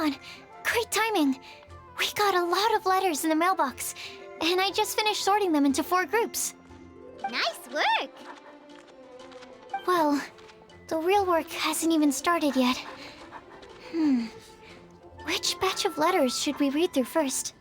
Paimon! Great timing! We got a lot of letters in the mailbox, and I just finished sorting them into 4 groups. Nice work! Well, the real work hasn't even started yet. Which batch of letters should we read through first?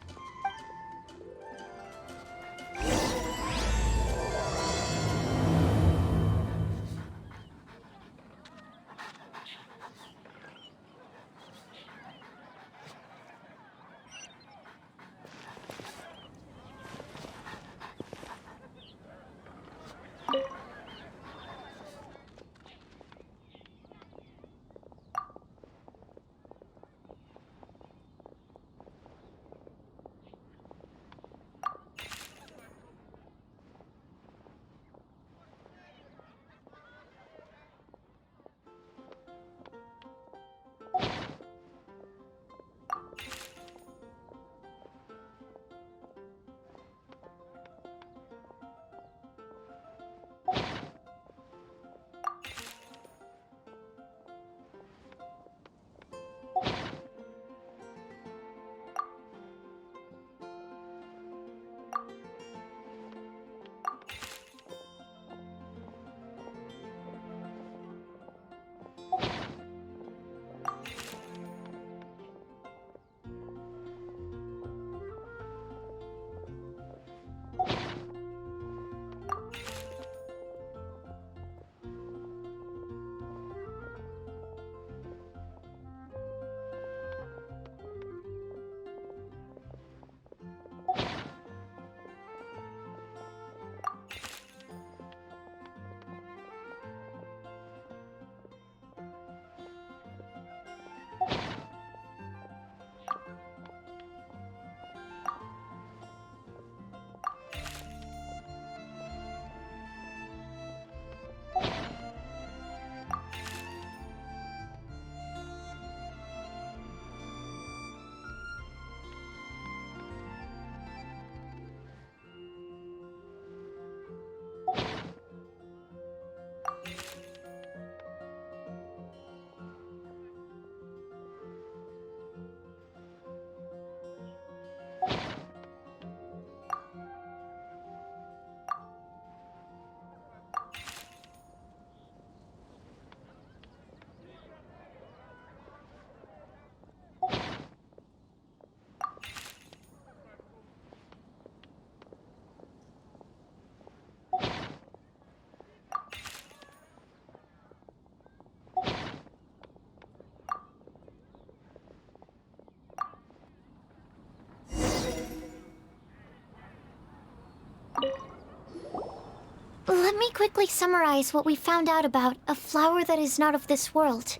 Let me quickly summarize what we found out about a flower that is not of this world.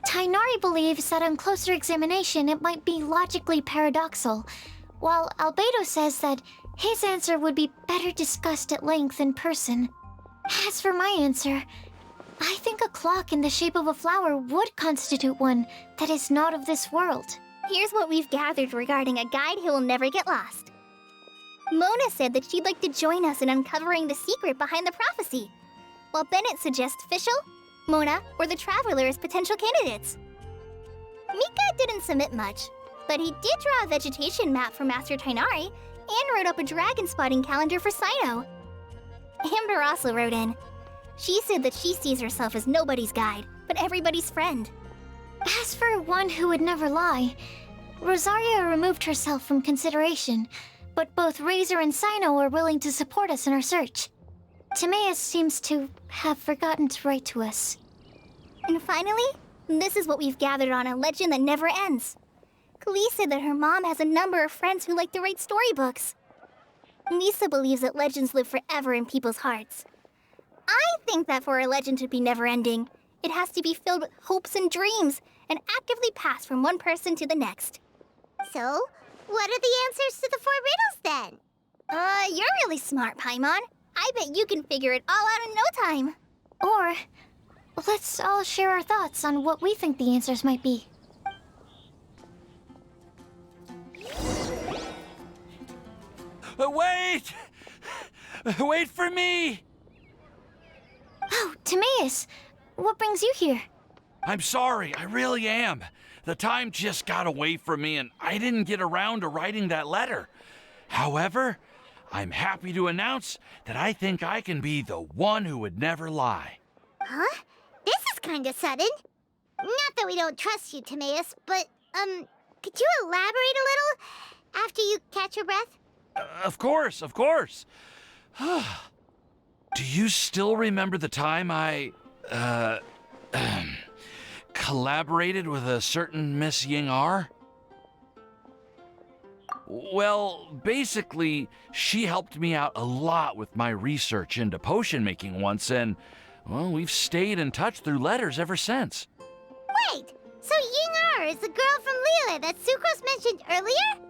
Tighnari believes that on closer examination it might be logically paradoxal, while Albedo says that his answer would be better discussed at length in person. As for my answer, I think a clock in the shape of a flower would constitute one that is not of this world. Here's what we've gathered regarding a guide who will never get lost. Mona said that she'd like to join us in uncovering the secret behind the prophecy, while Bennett suggests Fischl, Mona, or the Traveler as potential candidates. Mika didn't submit much, but he did draw a vegetation map for Master Tighnari and wrote up a dragon spotting calendar for Cyno. Amber also wrote in. She said that she sees herself as nobody's guide, but everybody's friend. As for one who would never lie, Rosaria removed herself from consideration, but both Razor and Cyno are willing to support us in our search. Timaeus seems to have forgotten to write to us. And finally, this is what we've gathered on a legend that never ends. Klee said that her mom has a number of friends who like to write storybooks. Lisa believes that legends live forever in people's hearts. I think that for a legend to be never-ending, it has to be filled with hopes and dreams and actively passed from one person to the next. So, what are the answers to the 4 riddles then? You're really smart, Paimon. I bet you can figure it all out in no time. Or, let's all share our thoughts on what we think the answers might be. Wait! Wait for me! Oh, Timaeus! What brings you here? I'm sorry, I really am. The time just got away from me and I didn't get around to writing that letter. However, I'm happy to announce that I think I can be the one who would never lie. Huh? This is kinda sudden. Not that we don't trust you, Timaeus, but, could you elaborate a little after you catch your breath? Of course, of course. Do you still remember the time I, collaborated with a certain Miss Ying-ar? Well, basically, she helped me out a lot with my research into potion making once, and, well, we've stayed in touch through letters ever since. Wait, so Ying-ar is the girl from Liyue that Sucrose mentioned earlier?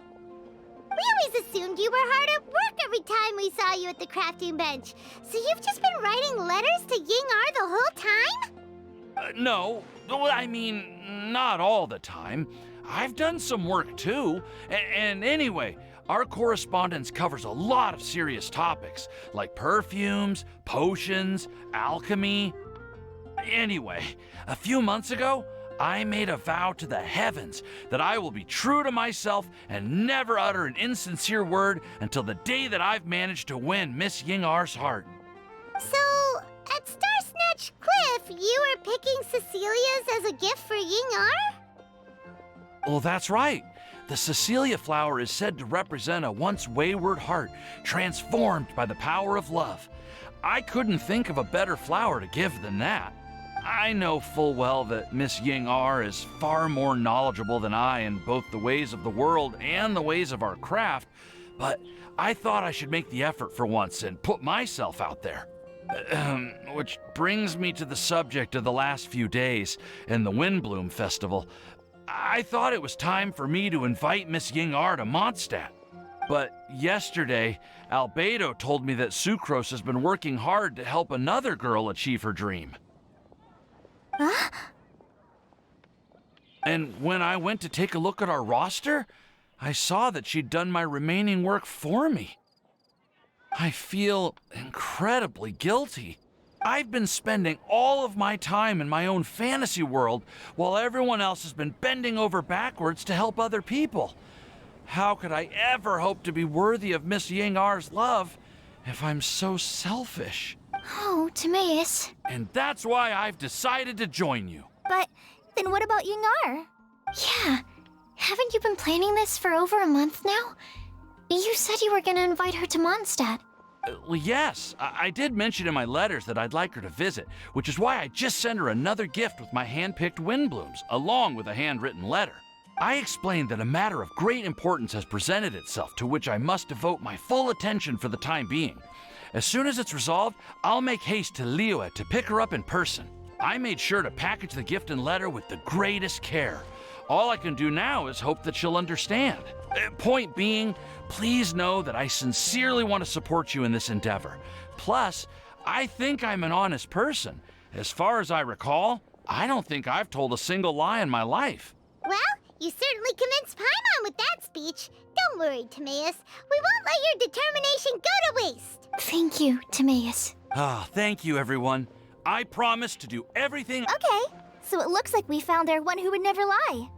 We always assumed you were hard at work every time we saw you at the crafting bench. So you've just been writing letters to Ying-ar the whole time? No, well, I mean, not all the time. I've done some work too. And anyway, our correspondence covers a lot of serious topics, like perfumes, potions, alchemy. Anyway, a few months ago, I made a vow to the heavens that I will be true to myself and never utter an insincere word until the day that I've managed to win Miss Ying-ar's heart. So, at Star Snatch Cliff, you were picking Cecilia's as a gift for Ying-ar? Well, that's right. The Cecilia flower is said to represent a once wayward heart transformed by the power of love. I couldn't think of a better flower to give than that. I know full well that Miss Ying-ar is far more knowledgeable than I in both the ways of the world and the ways of our craft, but I thought I should make the effort for once and put myself out there. Which brings me to the subject of the last few days and the Windbloom Festival. I thought it was time for me to invite Miss Ying-ar to Mondstadt. But yesterday, Albedo told me that Sucrose has been working hard to help another girl achieve her dream. Huh? And when I went to take a look at our roster, I saw that she'd done my remaining work for me. I feel incredibly guilty. I've been spending all of my time in my own fantasy world while everyone else has been bending over backwards to help other people. How could I ever hope to be worthy of Miss Ying-ar's love if I'm so selfish? Oh, Timaeus. And that's why I've decided to join you. But then what about Ying-ar? Yeah. Haven't you been planning this for over a month now? You said you were gonna invite her to Mondstadt. Well, yes, I did mention in my letters that I'd like her to visit, which is why I just sent her another gift with my hand-picked windblooms, along with a handwritten letter. I explained that a matter of great importance has presented itself to which I must devote my full attention for the time being. As soon as it's resolved, I'll make haste to Liyue to pick her up in person. I made sure to package the gift and letter with the greatest care. All I can do now is hope that she'll understand. Point being, please know that I sincerely want to support you in this endeavor. Plus, I think I'm an honest person. As far as I recall, I don't think I've told a single lie in my life. Well, you certainly convinced Paimon with that speech. Don't worry, Timaeus. We won't let your determination go to waste. Thank you, Timaeus. Thank you, everyone. I promise to do everything. Okay, so it looks like we found our one who would never lie.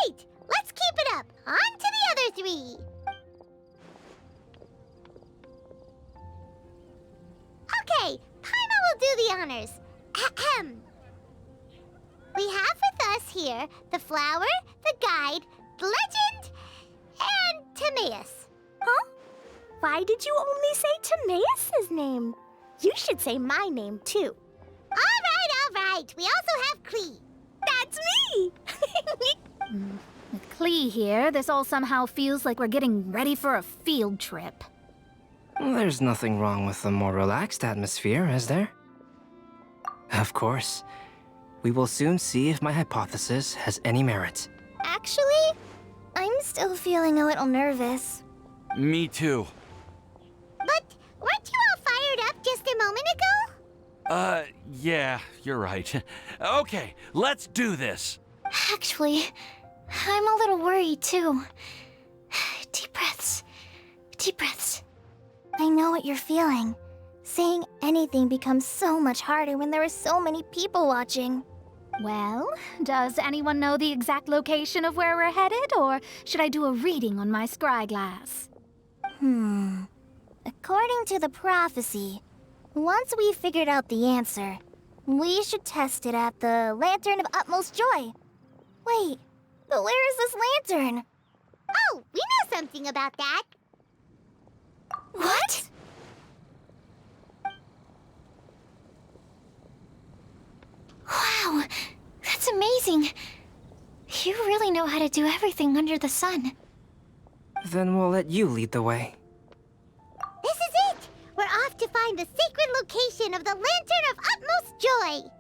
Great! Let's keep it up. On to the other three. Okay, Paimon will do the honors. Ahem. We have with us here the flower, the guide, the legend, and Timaeus. Huh? Why did you only say Timaeus' name? You should say my name, too. All right. We also have Klee. That's me! With Klee here, this all somehow feels like we're getting ready for a field trip. There's nothing wrong with a more relaxed atmosphere, is there? Of course. We will soon see if my hypothesis has any merit. Actually, I'm still feeling a little nervous. Me too. But weren't you all fired up just a moment ago? Yeah, you're right. Okay, let's do this. Actually, I'm a little worried too. Deep breaths. Deep breaths. I know what you're feeling. Saying anything becomes so much harder when there are so many people watching. Well, does anyone know the exact location of where we're headed, or should I do a reading on my scry glass? According to the prophecy, once we've figured out the answer, we should test it at the Lantern of Utmost Joy. Wait, but where is this lantern? Oh, we know something about that. What? Wow, that's amazing. You really know how to do everything under the sun. Then we'll let you lead the way. This is it! We're off to find the sacred location of the Lantern of Utmost Joy.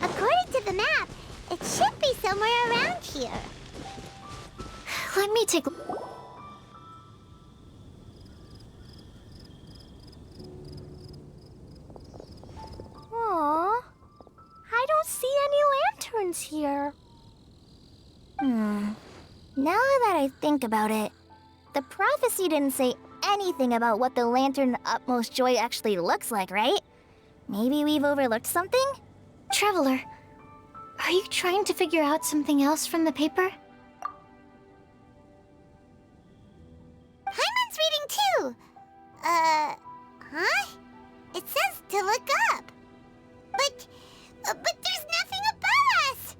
According to the map, it should be somewhere around here. Let me take... Aww. I don't see any lanterns here. Now that I think about it, the prophecy didn't say anything about what the Lantern of Utmost Joy actually looks like, right? Maybe we've overlooked something? Traveler, are you trying to figure out something else from the paper? Paimon's reading too. Huh? It says to look up. But there's nothing above us.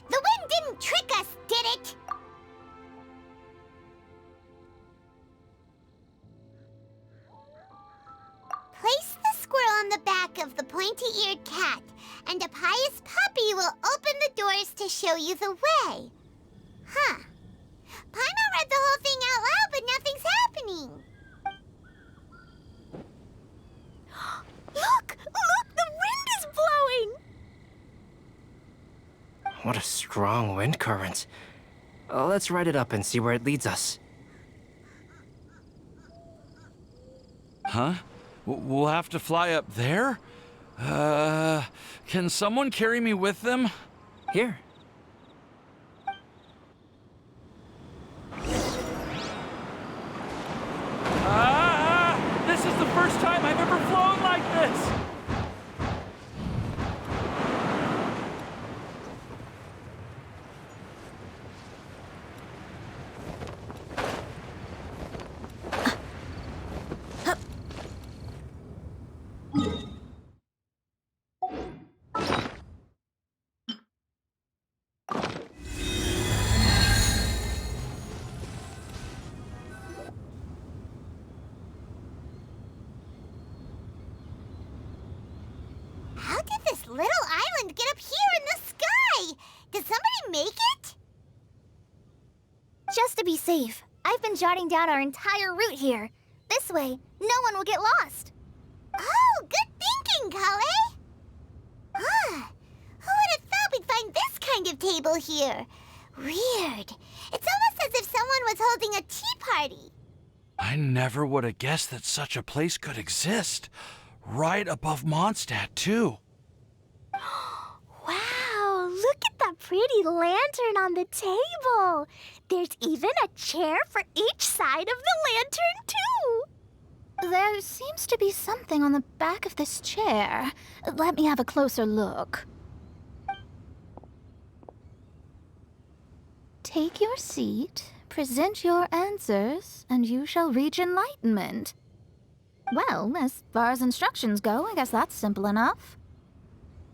The wind didn't trick us, did it? Place the squirrel on the back of the pointy-eared cat, and a pious puppy will open the doors to show you the way. Huh. Paimon read the whole thing out loud, but nothing's happening. Look! The wind is blowing! What a strong wind current. Let's ride it up and see where it leads us. Huh? We'll have to fly up there? Can someone carry me with them? Here. This is the first time I've ever flown like this! How did this little island get up here in the sky? Did somebody make it? Just to be safe, I've been jotting down our entire route here. This way, no one will get lost. Oh, good thinking, Klee. Who would have thought we'd find this kind of table here? Weird. It's almost as if someone was holding a tea party. I never would have guessed that such a place could exist. Right above Mondstadt, too. Wow, look at that pretty lantern on the table. There's even a chair for each side of the lantern, too. There seems to be something on the back of this chair. Let me have a closer look. Take your seat, present your answers, and you shall reach enlightenment. Well, as far as instructions go, I guess that's simple enough.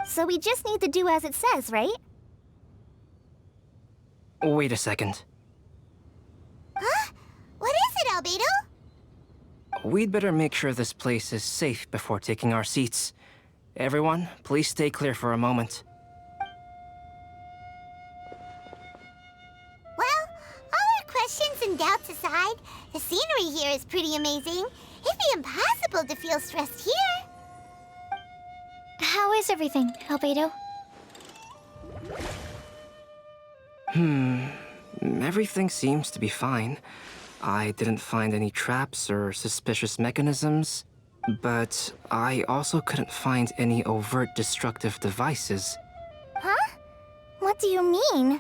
So we just need to do as it says, right? Wait a second. Huh? What is it, Albedo? We'd better make sure this place is safe before taking our seats. Everyone, please stay clear for a moment. Well, all our questions and doubts aside, the scenery here is pretty amazing. It'd be impossible to feel stressed here. How is everything, Albedo? Everything seems to be fine. I didn't find any traps or suspicious mechanisms, but I also couldn't find any overt destructive devices. Huh? What do you mean?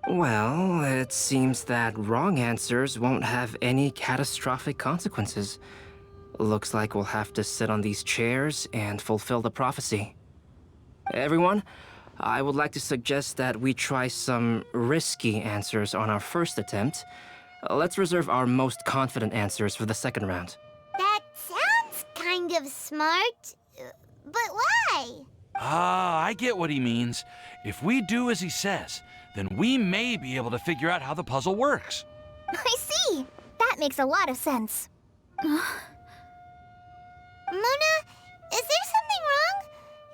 Well, it seems that wrong answers won't have any catastrophic consequences. Looks like we'll have to sit on these chairs and fulfill the prophecy. Everyone, I would like to suggest that we try some risky answers on our first attempt. Let's reserve our most confident answers for the second round. That sounds kind of smart. But why? I get what he means. If we do as he says, then we may be able to figure out how the puzzle works. I see. That makes a lot of sense. Mona, is there something wrong?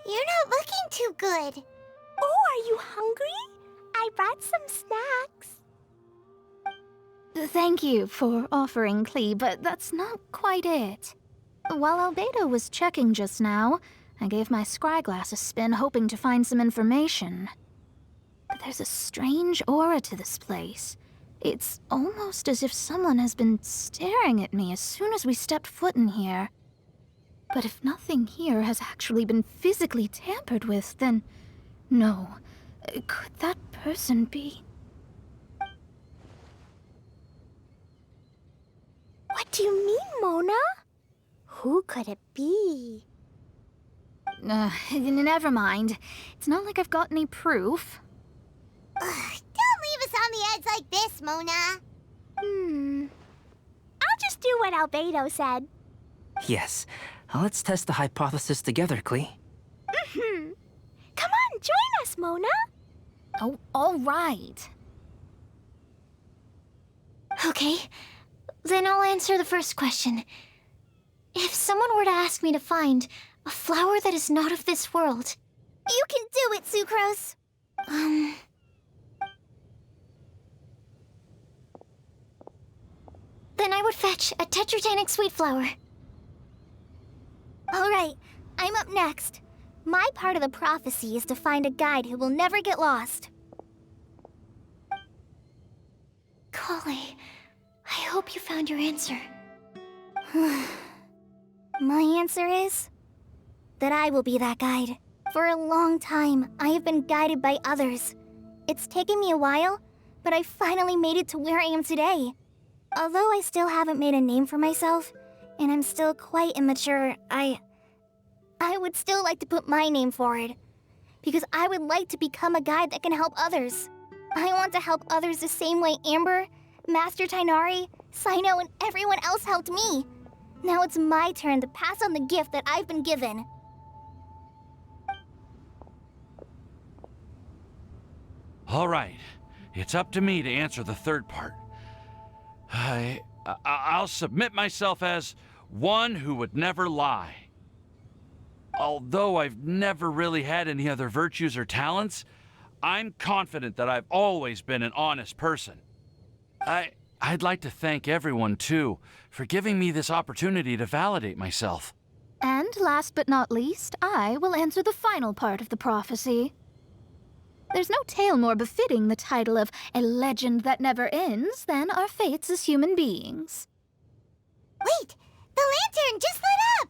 You're not looking too good. Oh, are you hungry? I brought some snacks. Thank you for offering, Klee, but that's not quite it. While Albedo was checking just now, I gave my scryglass a spin hoping to find some information. But there's a strange aura to this place. It's almost as if someone has been staring at me as soon as we stepped foot in here. But if nothing here has actually been physically tampered with, then no. Could that person be? What do you mean, Mona? Who could it be? Never mind. It's not like I've got any proof. Don't leave us on the edge like this, Mona. I'll just do what Albedo said. Yes, let's test the hypothesis together, Klee. Come on, join us, Mona. Oh, all right. Okay, then I'll answer the first question. If someone were to ask me to find a flower that is not of this world, You can do it, Sucrose. then I would fetch a tetragenic sweet flower. All right, I'm up next. My part of the prophecy is to find a guide who will never get lost. Klee, I hope you found your answer. My answer is that I will be that guide. For a long time, I have been guided by others. It's taken me a while, but I finally made it to where I am today. Although I still haven't made a name for myself, and I'm still quite immature, I would still like to put my name forward. Because I would like to become a guide that can help others. I want to help others the same way Amber, Master Tighnari, Cyno, and everyone else helped me. Now it's my turn to pass on the gift that I've been given. All right, it's up to me to answer the third part. I'll submit myself as one who would never lie. Although I've never really had any other virtues or talents, I'm confident that I've always been an honest person. I'd like to thank everyone, too, for giving me this opportunity to validate myself. And last but not least, I will answer the final part of the prophecy. There's no tale more befitting the title of a legend that never ends than our fates as human beings. Wait! The lantern just lit up!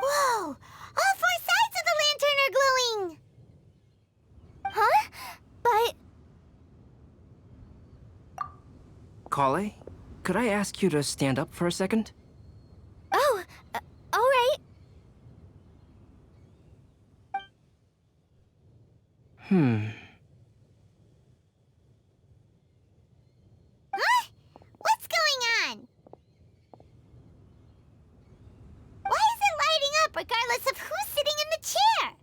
Whoa! All four sides of the lantern are glowing! Huh? But... Klee, could I ask you to stand up for a second? Oh, all right. Huh? What's going on? Why is it lighting up regardless of who's sitting in the chair?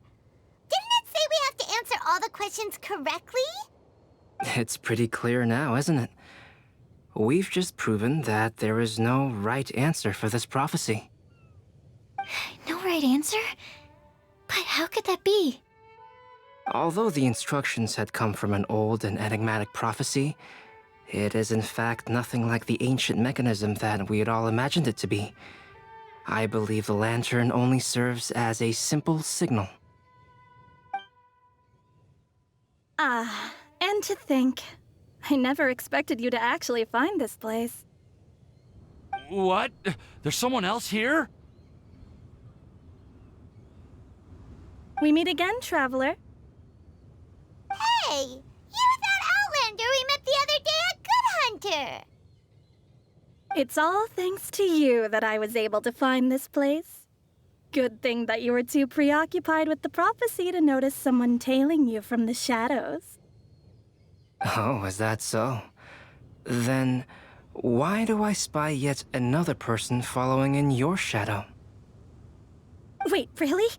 Didn't it say we have to answer all the questions correctly? It's pretty clear now, isn't it? We've just proven that there is no right answer for this prophecy. No right answer? But how could that be? Although the instructions had come from an old and enigmatic prophecy, it is in fact nothing like the ancient mechanism that we had all imagined it to be. I believe the lantern only serves as a simple signal. And to think, I never expected you to actually find this place. What? There's someone else here? We meet again, traveler. Hey, you're that Outlander we met the other day at Good Hunter. It's all thanks to you that I was able to find this place. Good thing that you were too preoccupied with the prophecy to notice someone tailing you from the shadows. Oh, is that so? Then, why do I spy yet another person following in your shadow? Wait, really?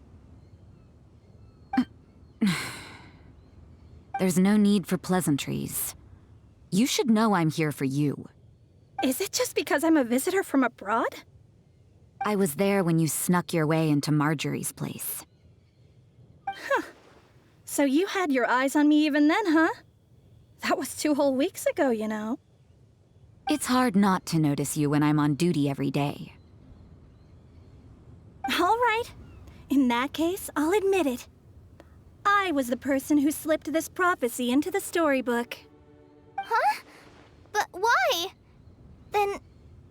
There's no need for pleasantries. You should know I'm here for you. Is it just because I'm a visitor from abroad? I was there when you snuck your way into Marjorie's place. So you had your eyes on me even then, huh? That was 2 whole weeks ago, you know. It's hard not to notice you when I'm on duty every day. All right. In that case, I'll admit it. I was the person who slipped this prophecy into the storybook. Huh? But why? Then,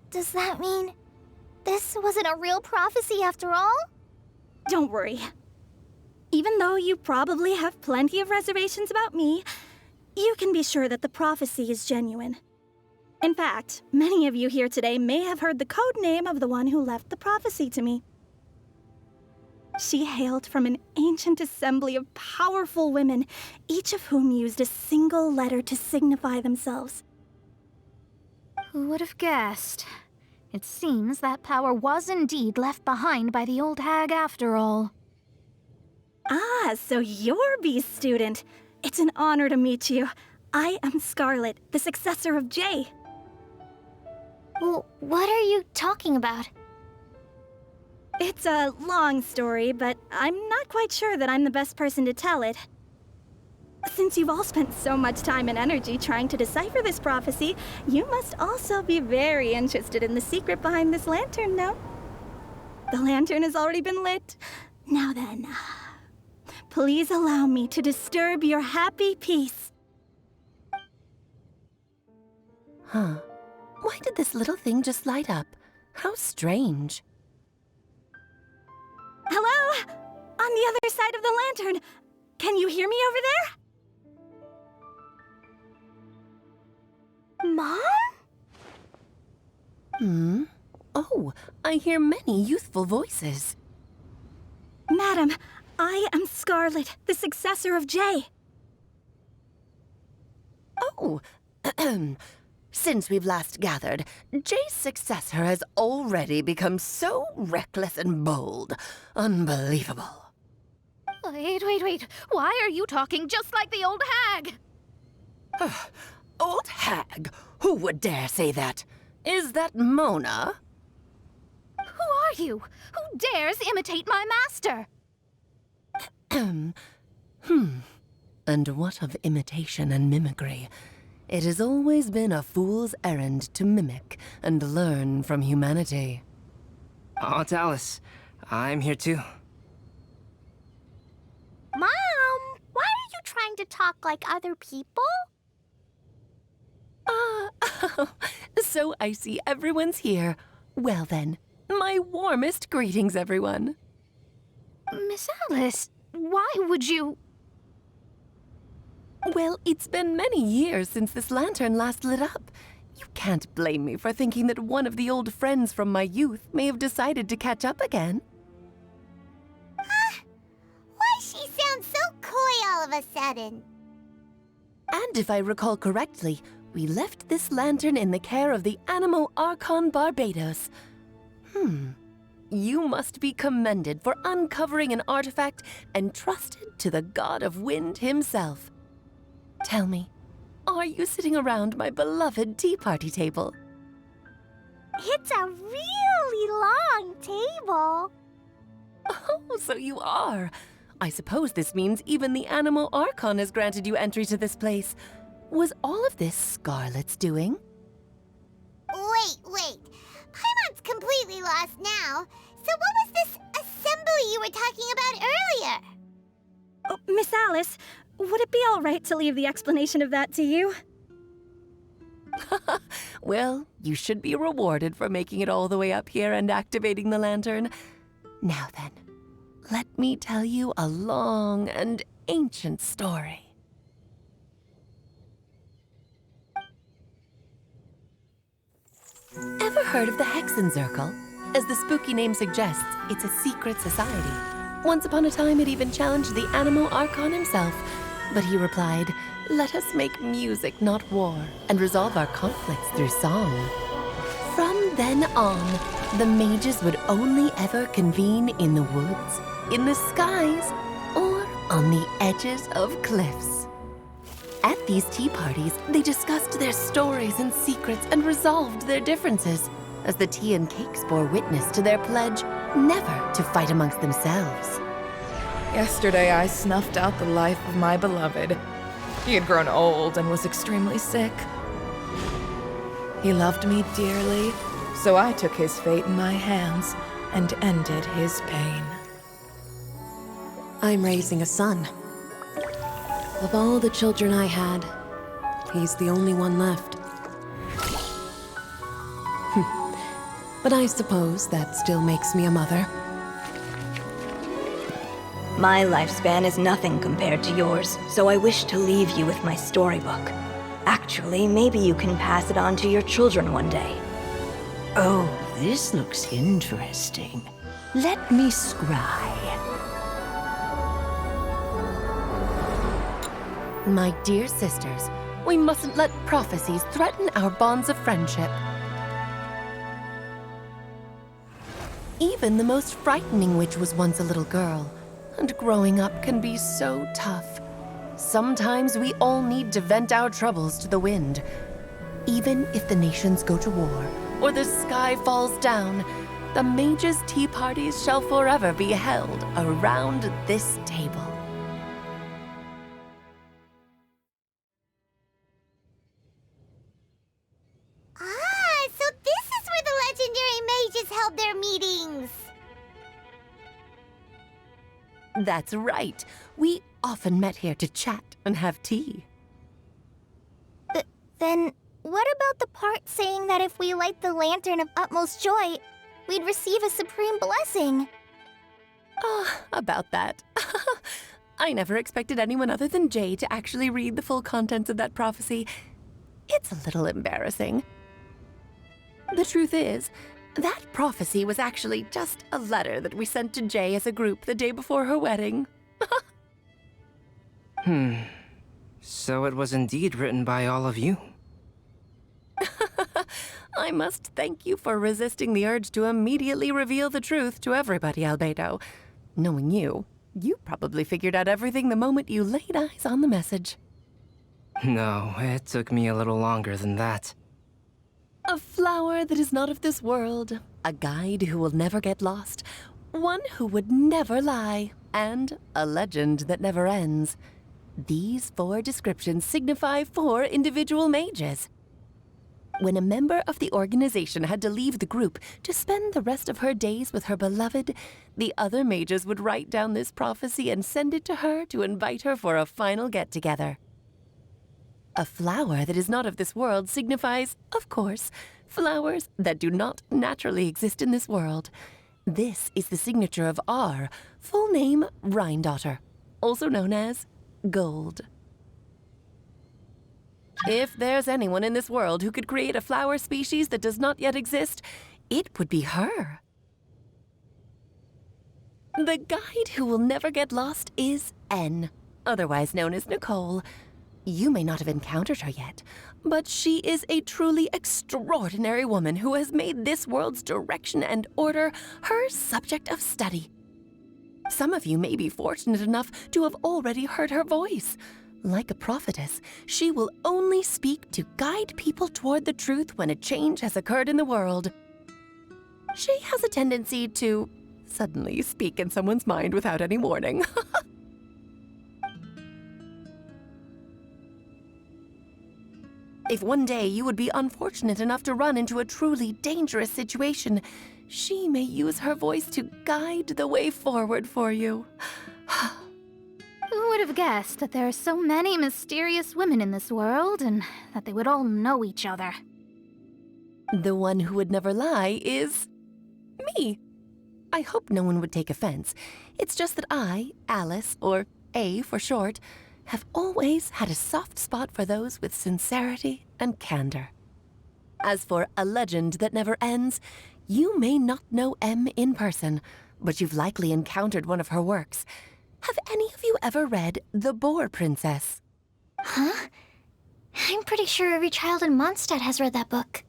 does that mean this wasn't a real prophecy after all? Don't worry. Even though you probably have plenty of reservations about me, you can be sure that the prophecy is genuine. In fact, many of you here today may have heard the code name of the one who left the prophecy to me. She hailed from an ancient assembly of powerful women, each of whom used a single letter to signify themselves. Who would have guessed? It seems that power was indeed left behind by the old hag after all. Ah, so you're B's student. It's an honor to meet you. I am Scarlet, the successor of Jay. Well, what are you talking about? It's a long story, but I'm not quite sure that I'm the best person to tell it. Since you've all spent so much time and energy trying to decipher this prophecy, you must also be very interested in the secret behind this lantern, no? The lantern has already been lit. Now then, please allow me to disturb your happy peace. Huh. Why did this little thing just light up? How strange. Hello? On the other side of the lantern. Can you hear me over there? Mom? Oh, I hear many youthful voices. Madam, I am Scarlet, the successor of Jay. Oh, since we've last gathered, Jay's successor has already become so reckless and bold. Unbelievable. Wait. Why are you talking just like the old hag? Old hag? Who would dare say that? Is that Mona? Who are you? Who dares imitate my master? And what of imitation and mimicry? It has always been a fool's errand to mimic and learn from humanity. Aunt Alice, I'm here too. Mom, why are you trying to talk like other people? So I see everyone's here. Well then, my warmest greetings, everyone. Miss Alice, why would you... Well, it's been many years since this lantern last lit up. You can't blame me for thinking that one of the old friends from my youth may have decided to catch up again. Why she sounds so coy all of a sudden? And if I recall correctly, we left this lantern in the care of the Anemo Archon Barbeloth. You must be commended for uncovering an artifact entrusted to the god of wind himself. Tell me, are you sitting around my beloved tea party table? It's a really long table. Oh, so you are. I suppose this means even the Anemo Archon has granted you entry to this place. Was all of this Scarlet's doing? Wait. Paimon's completely lost now. So what was this assembly you were talking about earlier? Oh, Miss Alice, would it be all right to leave the explanation of that to you? Well, you should be rewarded for making it all the way up here and activating the lantern. Now then, let me tell you a long and ancient story. Ever heard of the Hexenzirkel? As the spooky name suggests, it's a secret society. Once upon a time, it even challenged the Anemo Archon himself, but he replied, "Let us make music, not war, and resolve our conflicts through song." From then on, the mages would only ever convene in the woods, in the skies, or on the edges of cliffs. At these tea parties, they discussed their stories and secrets and resolved their differences, as the tea and cakes bore witness to their pledge never to fight amongst themselves. Yesterday, I snuffed out the life of my beloved. He had grown old and was extremely sick. He loved me dearly, so I took his fate in my hands and ended his pain. I'm raising a son. Of all the children I had, he's the only one left. But I suppose that still makes me a mother. My lifespan is nothing compared to yours, so I wish to leave you with my storybook. Actually, maybe you can pass it on to your children one day. Oh, this looks interesting. Let me scry. My dear sisters, we mustn't let prophecies threaten our bonds of friendship. Even the most frightening witch was once a little girl, and growing up can be so tough. Sometimes we all need to vent our troubles to the wind. Even if the nations go to war, or the sky falls down, the mages' tea parties shall forever be held around this table. Ah, so this is where the legendary mages held their meetings. That's right. We often met here to chat and have tea. Then, what about the part saying that if we light the lantern of utmost joy, we'd receive a supreme blessing? About that. I never expected anyone other than Jay to actually read the full contents of that prophecy. It's a little embarrassing. The truth is, that prophecy was actually just a letter that we sent to Jay as a group the day before her wedding. So it was indeed written by all of you. I must thank you for resisting the urge to immediately reveal the truth to everybody, Albedo. Knowing you, you probably figured out everything the moment you laid eyes on the message. No, it took me a little longer than that. A flower that is not of this world, a guide who will never get lost, one who would never lie, and a legend that never ends. These 4 descriptions signify 4 individual mages. When a member of the organization had to leave the group to spend the rest of her days with her beloved, the other mages would write down this prophecy and send it to her to invite her for a final get-together. A flower that is not of this world signifies, of course, flowers that do not naturally exist in this world. This is the signature of our full name, Rhinedottir, also known as Gold. If there's anyone in this world who could create a flower species that does not yet exist, it would be her. The guide who will never get lost is N, otherwise known as Nicole. You may not have encountered her yet, but she is a truly extraordinary woman who has made this world's direction and order her subject of study. Some of you may be fortunate enough to have already heard her voice. Like a prophetess, she will only speak to guide people toward the truth when a change has occurred in the world. She has a tendency to suddenly speak in someone's mind without any warning. If one day you would be unfortunate enough to run into a truly dangerous situation, she may use her voice to guide the way forward for you. Who would have guessed that there are so many mysterious women in this world and that they would all know each other? The one who would never lie is me. I hope no one would take offense. It's just that I, Alice, or A for short, have always had a soft spot for those with sincerity and candor. As for a legend that never ends, you may not know M in person, but you've likely encountered one of her works. Have any of you ever read The Boar Princess? Huh? I'm pretty sure every child in Mondstadt has read that book.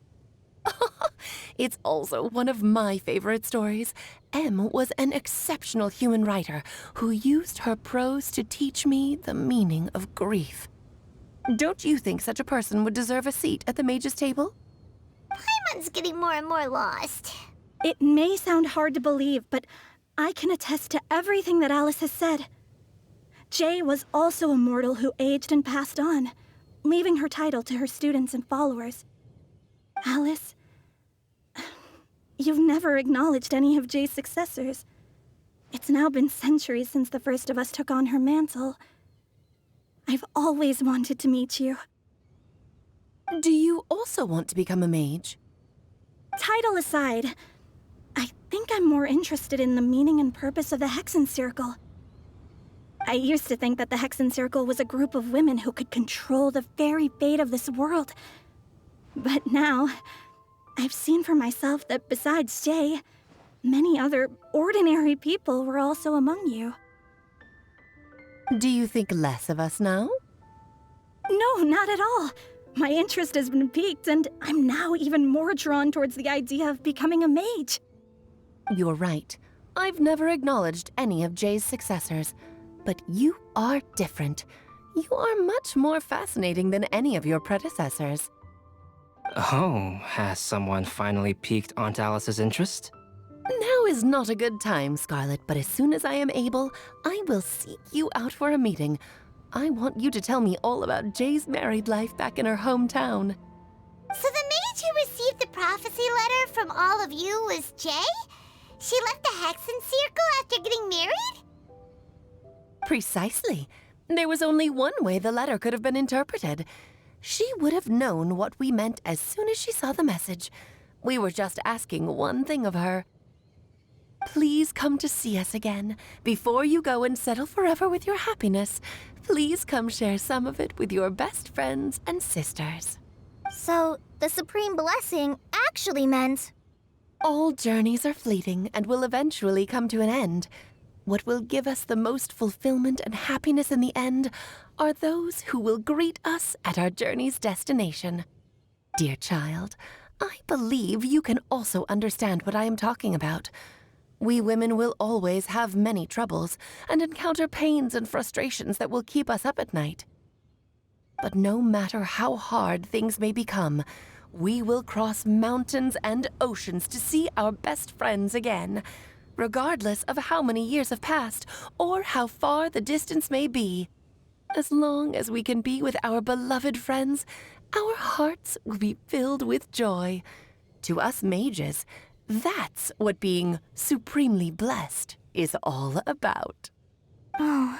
It's also one of my favorite stories. M was an exceptional human writer who used her prose to teach me the meaning of grief. Don't you think such a person would deserve a seat at the mage's table? Paimon's getting more and more lost. It may sound hard to believe, but I can attest to everything that Alice has said. Jay was also a mortal who aged and passed on, leaving her title to her students and followers. Alice, you've never acknowledged any of Jay's successors. It's now been centuries since the first of us took on her mantle. I've always wanted to meet you. Do you also want to become a mage? Title aside, I think I'm more interested in the meaning and purpose of the Hexenzirkel. I used to think that the Hexenzirkel was a group of women who could control the very fate of this world. But now, I've seen for myself that besides Jay, many other ordinary people were also among you. Do you think less of us now? No, not at all. My interest has been piqued, and I'm now even more drawn towards the idea of becoming a mage. You're right. I've never acknowledged any of Jay's successors, but you are different. You are much more fascinating than any of your predecessors. Oh, has someone finally piqued Aunt Alice's interest? Now is not a good time, Scarlet, but as soon as I am able, I will seek you out for a meeting. I want you to tell me all about Jay's married life back in her hometown. So the mage who received the prophecy letter from all of you was Jay? She left the Hexenzirkel after getting married? Precisely. There was only one way the letter could have been interpreted. She would have known what we meant as soon as she saw the message. We were just asking one thing of her. Please come to see us again. Before you go and settle forever with your happiness, please come share some of it with your best friends and sisters. So, the Supreme Blessing actually meant... All journeys are fleeting and will eventually come to an end. What will give us the most fulfillment and happiness in the end are those who will greet us at our journey's destination. Dear child, I believe you can also understand what I am talking about. We women will always have many troubles and encounter pains and frustrations that will keep us up at night. But no matter how hard things may become, we will cross mountains and oceans to see our best friends again, regardless of how many years have passed or how far the distance may be. As long as we can be with our beloved friends, our hearts will be filled with joy. To us mages, that's what being supremely blessed is all about. I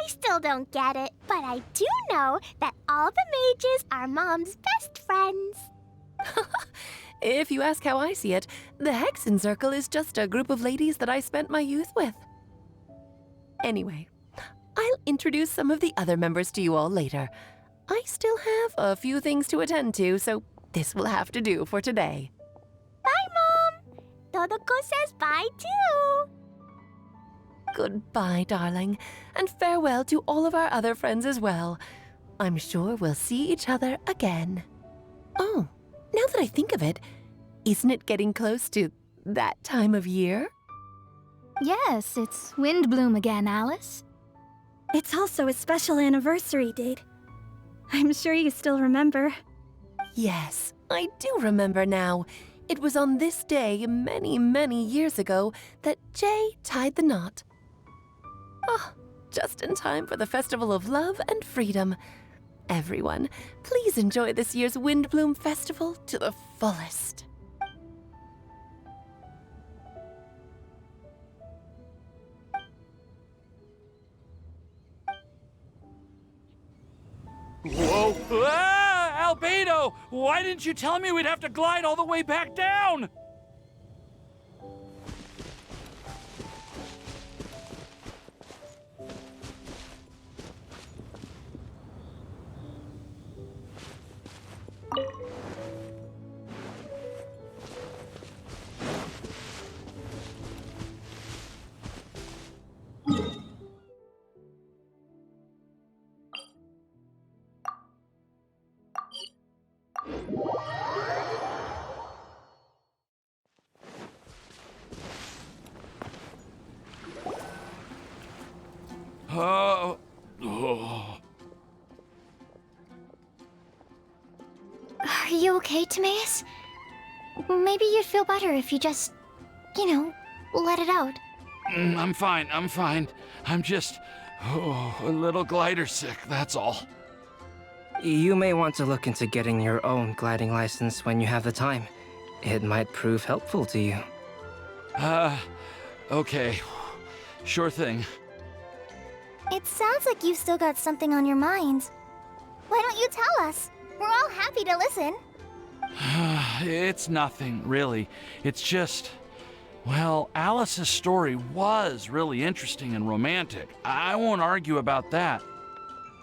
still don't get it, but I do know that all the mages are Mom's best friends. If you ask how I see it, the Hexenzirkel is just a group of ladies that I spent my youth with. Anyway, I'll introduce some of the other members to you all later. I still have a few things to attend to, so this will have to do for today. Bye, Mom! Todoko says bye, too! Goodbye, darling, and farewell to all of our other friends as well. I'm sure we'll see each other again. Oh, now that I think of it, isn't it getting close to that time of year? Yes, it's Windbloom again, Alice. It's also a special anniversary date. I'm sure you still remember. Yes, I do remember now. It was on this day many, many years ago that Jay tied the knot. Ah, just in time for the Festival of Love and Freedom. Everyone, please enjoy this year's Windbloom Festival to the fullest. Whoa! Ah! Albedo! Why didn't you tell me we'd have to glide all the way back down? Oh. Are you okay, Timaeus? Maybe you'd feel better if you just, let it out. I'm fine, I'm fine. I'm just, a little glider sick, that's all. You may want to look into getting your own gliding license when you have the time. It might prove helpful to you. Okay. Sure thing. It sounds like you've still got something on your mind. Why don't you tell us? We're all happy to listen. It's nothing, really. It's just, well, Alice's story was really interesting and romantic. I won't argue about that.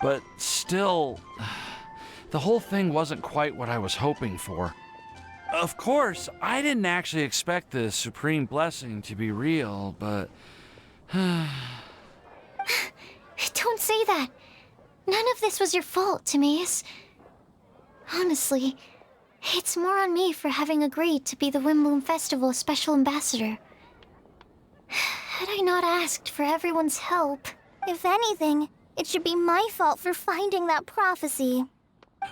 But still, the whole thing wasn't quite what I was hoping for. Of course, I didn't actually expect the Supreme Blessing to be real, but... Don't say that. None of this was your fault, Timaeus. Honestly, it's more on me for having agreed to be the Windbloom Festival Special Ambassador. Had I not asked for everyone's help... If anything, it should be my fault for finding that prophecy.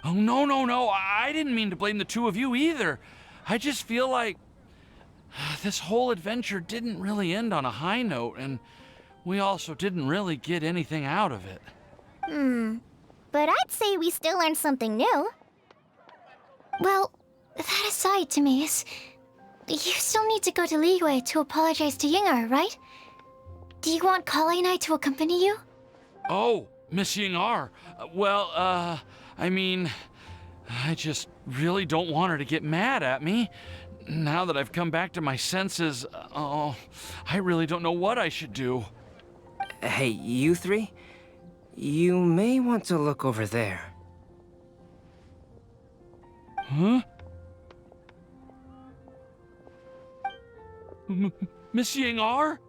Oh, no. I didn't mean to blame the two of you either. I just feel like this whole adventure didn't really end on a high note, and we also didn't really get anything out of it. But I'd say we still learned something new. Well, that aside, Timaeus, you still need to go to Liyue to apologize to Yingar, right? Do you want Klee and I to accompany you? Oh, Miss Yingar. Well, I mean, I just really don't want her to get mad at me. Now that I've come back to my senses, I really don't know what I should do. Hey, you three? You may want to look over there. Huh? Miss Yingar?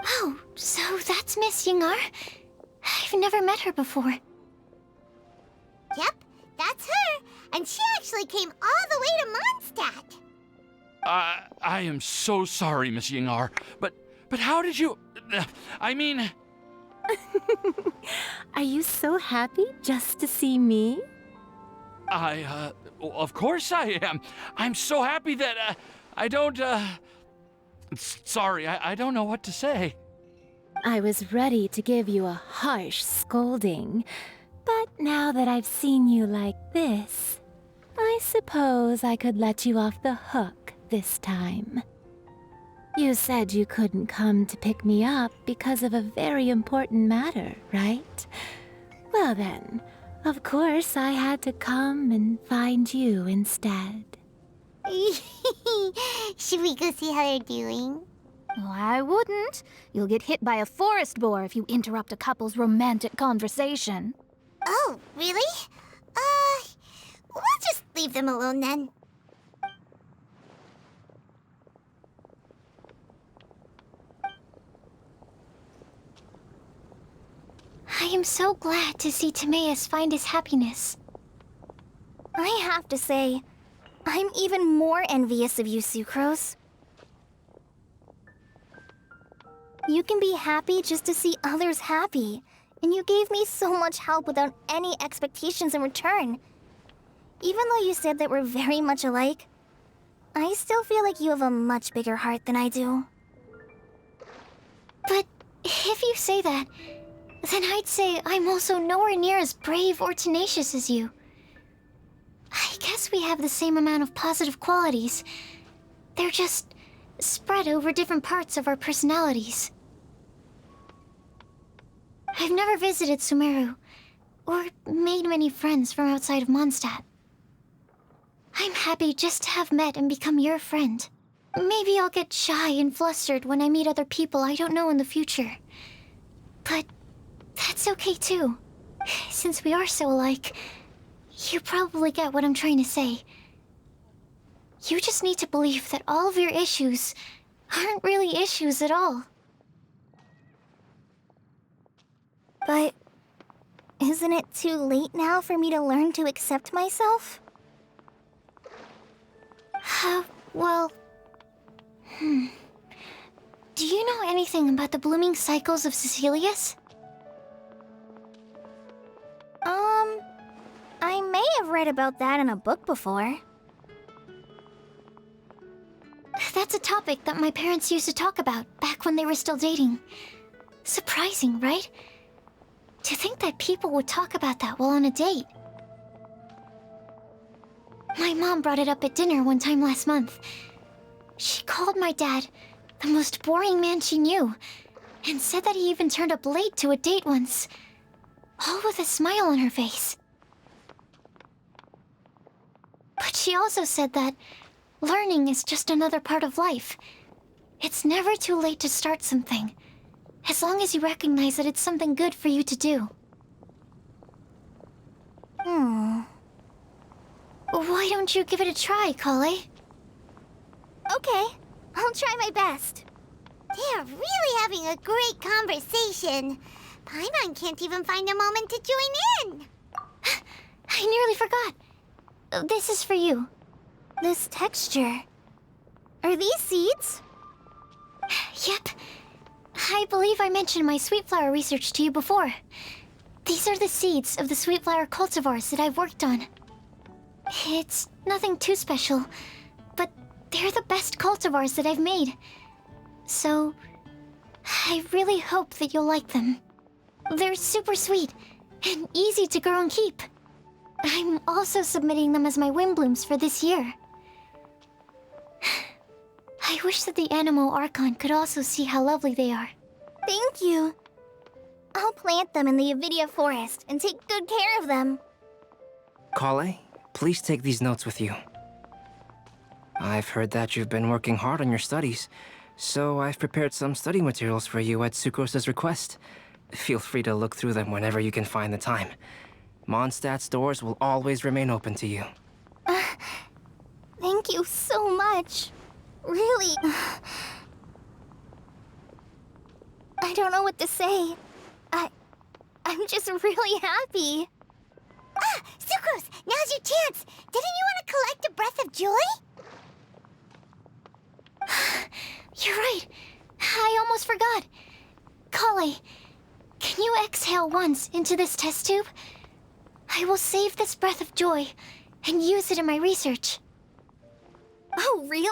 Oh, so that's Miss Yingar? I've never met her before. Yep, that's her. And she actually came all the way to Mondstadt. I am so sorry, Miss Yingar, but how did you... I mean... Are you so happy just to see me? Of course I am. I'm so happy that, I don't, Sorry, I don't know what to say. I was ready to give you a harsh scolding, but now that I've seen you like this, I suppose I could let you off the hook this time. You said you couldn't come to pick me up because of a very important matter, right? Well then, of course I had to come and find you instead. Should we go see how they're doing? Oh, I wouldn't. You'll get hit by a forest boar if you interrupt a couple's romantic conversation. Oh, really? We'll just leave them alone then. I am so glad to see Timaeus find his happiness. I have to say, I'm even more envious of you, Sucrose. You can be happy just to see others happy, and you gave me so much help without any expectations in return. Even though you said that we're very much alike, I still feel like you have a much bigger heart than I do. But if you say that, then I'd say I'm also nowhere near as brave or tenacious as you. I guess we have the same amount of positive qualities. They're just spread over different parts of our personalities. I've never visited Sumeru, or made many friends from outside of Mondstadt. I'm happy just to have met and become your friend. Maybe I'll get shy and flustered when I meet other people I don't know in the future. But that's okay too. Since we are so alike, you probably get what I'm trying to say. You just need to believe that all of your issues aren't really issues at all. But isn't it too late now for me to learn to accept myself? Well... Do you know anything about the blooming cycles of Cecilius? I may have read about that in a book before. That's a topic that my parents used to talk about back when they were still dating. Surprising, right? To think that people would talk about that while on a date. My mom brought it up at dinner one time last month. She called my dad the most boring man she knew, and said that he even turned up late to a date once, all with a smile on her face. But she also said that learning is just another part of life. It's never too late to start something, as long as you recognize that it's something good for you to do. Why don't you give it a try, Klee? Okay, I'll try my best. They are really having a great conversation. Paimon can't even find a moment to join in. I nearly forgot. This is for you. This texture. Are these seeds? Yep. I believe I mentioned my sweet flower research to you before. These are the seeds of the sweet flower cultivars that I've worked on. It's nothing too special, but they're the best cultivars that I've made. So, I really hope that you'll like them. They're super sweet and easy to grow and keep. I'm also submitting them as my wind blooms for this year. I wish that the Anemo Archon could also see how lovely they are. Thank you. I'll plant them in the Avidia forest and take good care of them. Klee, please take these notes with you. I've heard that you've been working hard on your studies, so I've prepared some study materials for you at Sucrose's request. Feel free to look through them whenever you can find the time. Mondstadt's doors will always remain open to you. Thank you so much. Really. I don't know what to say. I'm just really happy. Ah, Sucrose, now's your chance. Didn't you want to collect a breath of joy? You're right. I almost forgot. Klee, can you exhale once into this test tube? I will save this breath of joy and use it in my research. Oh, really?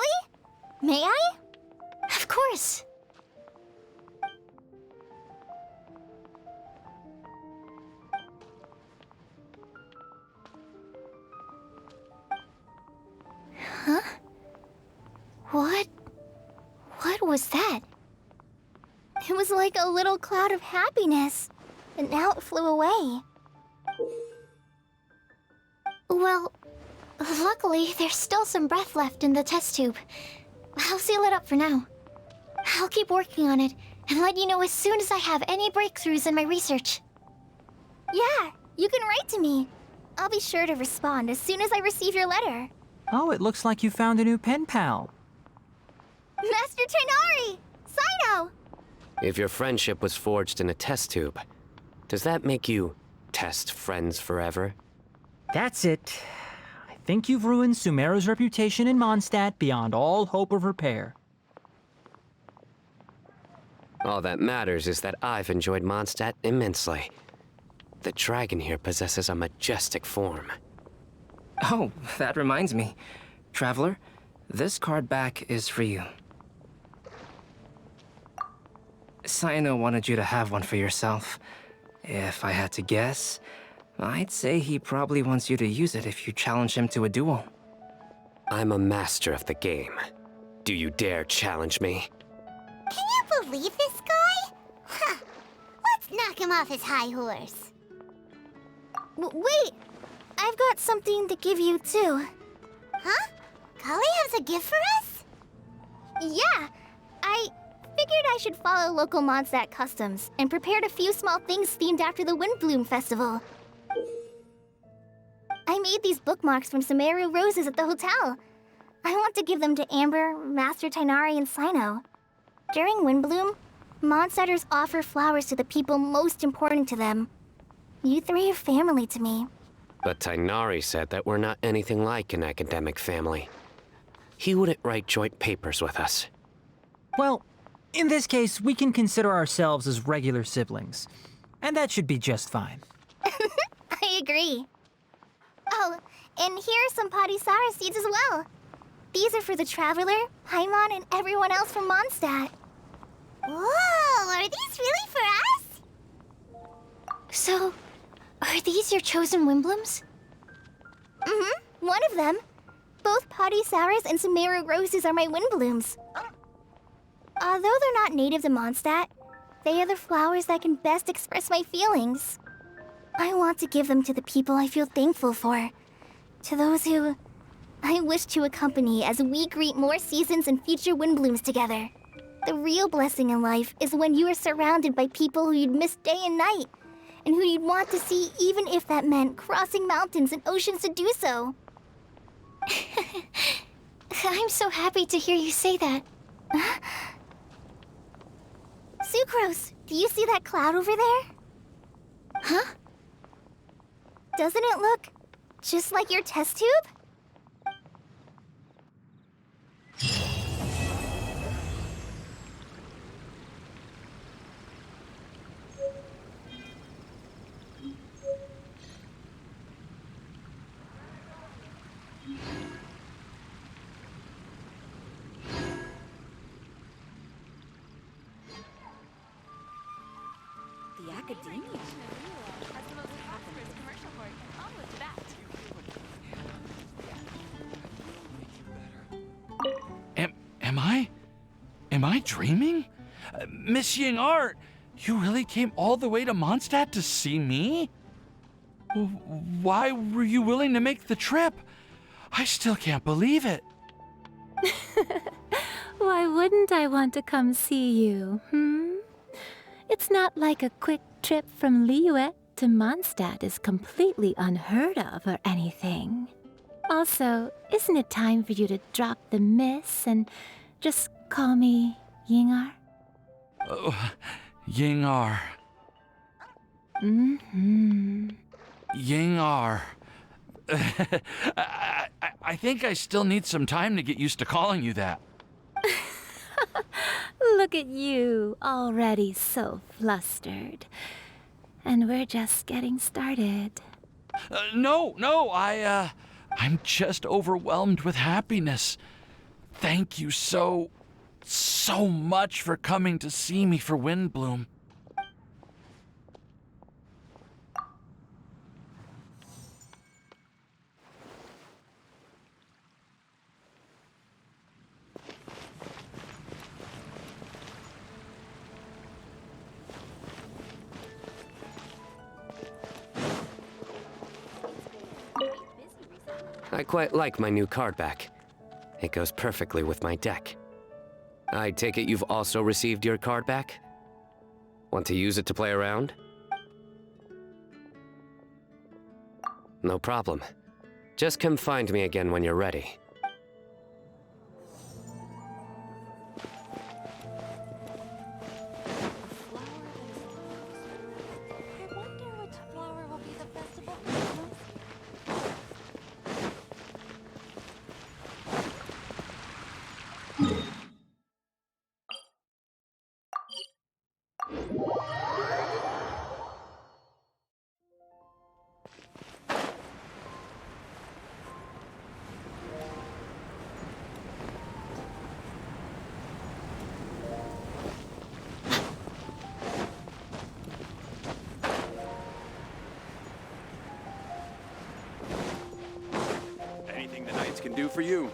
May I? Of course. Huh? What was that? It was like a little cloud of happiness, but now it flew away. Well, luckily, there's still some breath left in the test tube. I'll seal it up for now. I'll keep working on it and let you know as soon as I have any breakthroughs in my research. Yeah, you can write to me. I'll be sure to respond as soon as I receive your letter. Oh, it looks like you found a new pen pal. Master Tighnari! Cyno! If your friendship was forged in a test tube, does that make you test friends forever? That's it. I think you've ruined Sumeru's reputation in Mondstadt beyond all hope of repair. All that matters is that I've enjoyed Mondstadt immensely. The dragon here possesses a majestic form. Oh, that reminds me. Traveler, this card back is for you. Cyno wanted you to have one for yourself. If I had to guess, I'd say he probably wants you to use it if you challenge him to a duel. I'm a master of the game. Do you dare challenge me? Can you believe this guy? Huh. Let's knock him off his high horse. Wait! I've got something to give you, too. Huh? Klee has a gift for us? Yeah! I figured I should follow local Mondstadt customs and prepared a few small things themed after the Windbloom Festival. I made these bookmarks from Sumeru roses at the hotel. I want to give them to Amber, Master Tighnari, and Cyno. During Windbloom, Mondstadters offer flowers to the people most important to them. You three are family to me. But Tighnari said that we're not anything like an academic family. He wouldn't write joint papers with us. Well, in this case, we can consider ourselves as regular siblings. And that should be just fine. I agree. Oh, and here are some Padisara seeds as well. These are for the Traveler, Paimon, and everyone else from Mondstadt. Whoa, are these really for us? So, are these your chosen Windblooms? Mm-hmm, one of them. Both Padisauras and Sumeru roses are my Windblooms. Although they're not native to Mondstadt, they are the flowers that can best express my feelings. I want to give them to the people I feel thankful for. To those who I wish to accompany as we greet more seasons and future Windblooms together. The real blessing in life is when you are surrounded by people who you'd miss day and night, and who you'd want to see even if that meant crossing mountains and oceans to do so. I'm so happy to hear you say that. Sucrose, do you see that cloud over there? Huh? Doesn't it look just like your test tube? The academia. Am I dreaming? Miss Ying-Art, you really came all the way to Mondstadt to see me? Why were you willing to make the trip? I still can't believe it. Why wouldn't I want to come see you, It's not like a quick trip from Liyue to Mondstadt is completely unheard of or anything. Also, isn't it time for you to drop the miss and just call me Ying-Ar? Oh, Ying-Ar. Ying-Ar. I think I still need some time to get used to calling you that. Look at you, already so flustered. And we're just getting started. No, I'm just overwhelmed with happiness. Thank you so much for coming to see me for Windbloom. I quite like my new card back. It goes perfectly with my deck. I take it you've also received your card back? Want to use it to play around? No problem. Just come find me again when you're ready. can do for you.